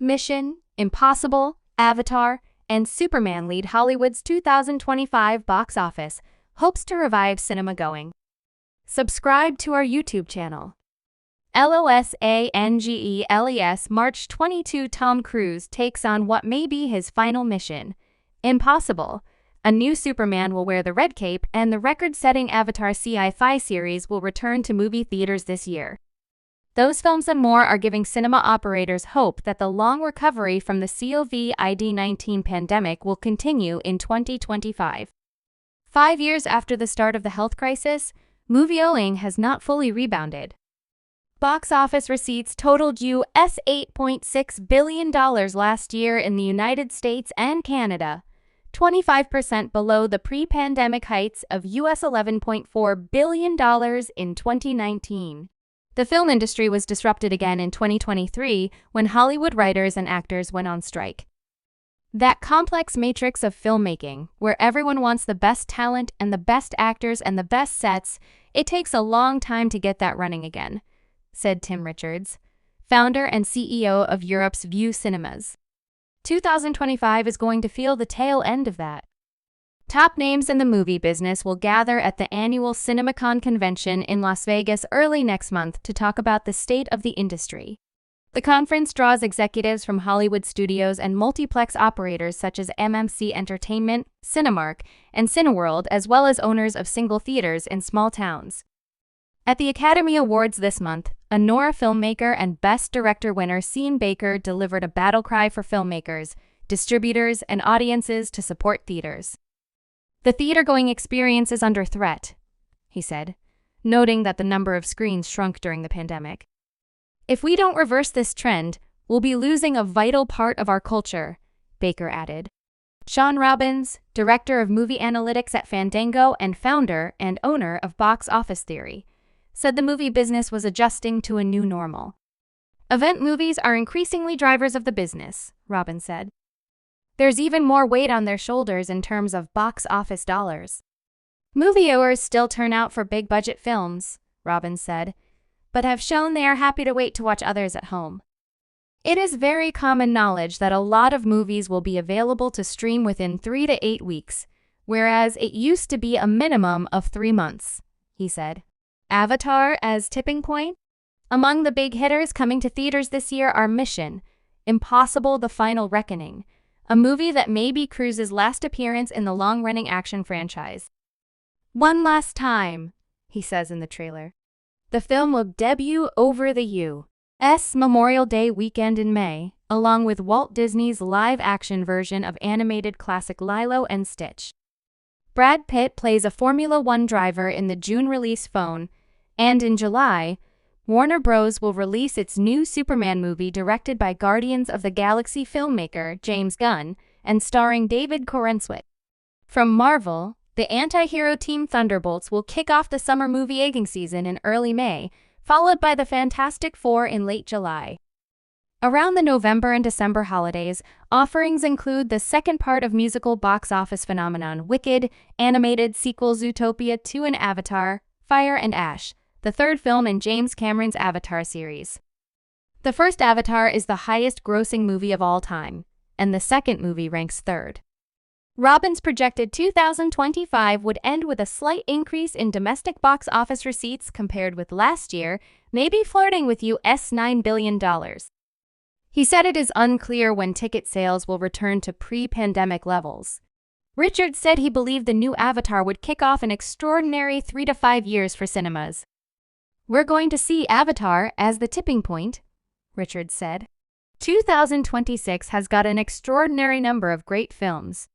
Mission Impossible, Avatar, and Superman lead Hollywood's 2025 box office, hopes to revive cinema-going. Subscribe to our YouTube channel. Los Angeles, March 22. Tom Cruise takes on what may be his final mission. Impossible. A new Superman will wear the red cape, and the record-setting Avatar sci-fi series will return to movie theaters this year. Those films and more are giving cinema operators hope that the long recovery from the COVID-19 pandemic will continue in 2025. 5 years after the start of the health crisis, movie-going has not fully rebounded. Box office receipts totaled US $8.6 billion last year in the United States and Canada, 25% below the pre-pandemic heights of US $11.4 billion in 2019. The film industry was disrupted again in 2023 when Hollywood writers and actors went on strike. That complex matrix of filmmaking, where everyone wants the best talent and the best actors and the best sets, it takes a long time to get that running again, said Tim Richards, founder and CEO of Europe's Vue Cinemas. 2025 is going to feel the tail end of that. Top names in the movie business will gather at the annual CinemaCon convention in Las Vegas early next month to talk about the state of the industry. The conference draws executives from Hollywood studios and multiplex operators such as MMC Entertainment, Cinemark, and Cineworld, as well as owners of single theaters in small towns. At the Academy Awards this month, a Nora filmmaker and Best Director winner Sean Baker delivered a battle cry for filmmakers, distributors, and audiences to support theaters. The theater-going experience is under threat, he said, noting that the number of screens shrunk during the pandemic. If we don't reverse this trend, we'll be losing a vital part of our culture, Baker added. Sean Robbins, director of movie analytics at Fandango and founder and owner of Box Office Theory, said the movie business was adjusting to a new normal. Event movies are increasingly drivers of the business, Robbins said. There's even more weight on their shoulders in terms of box office dollars. Moviegoers still turn out for big-budget films, Robbins said, but have shown they are happy to wait to watch others at home. It is very common knowledge that a lot of movies will be available to stream within 3 to 8 weeks, whereas it used to be a minimum of 3 months, he said. Avatar as tipping point? Among the big hitters coming to theaters this year are Mission Impossible: The Final Reckoning, a movie that may be Cruise's last appearance in the long-running action franchise. One last time, he says in the trailer. The film will debut over the U.S. Memorial Day weekend in May, along with Walt Disney's live-action version of animated classic Lilo and Stitch. Brad Pitt plays a Formula One driver in the June-release phone, and in July, Warner Bros. Will release its new Superman movie directed by Guardians of the Galaxy filmmaker James Gunn and starring David Corenswet. From Marvel, the anti-hero team Thunderbolts will kick off the summer movie-making season in early May, followed by the Fantastic Four in late July. Around the November and December holidays, offerings include the second part of musical box office phenomenon Wicked, animated sequel Zootopia 2 and Avatar, Fire and Ash, the third film in James Cameron's Avatar series. The first Avatar is the highest-grossing movie of all time, and the second movie ranks third. Robbins projected 2025 would end with a slight increase in domestic box office receipts compared with last year, maybe flirting with US $9 billion. He said it is unclear when ticket sales will return to pre-pandemic levels. Richards said he believed the new Avatar would kick off an extraordinary 3 to 5 years for cinemas. We're going to see Avatar as the tipping point, Richards said. 2026 has got an extraordinary number of great films.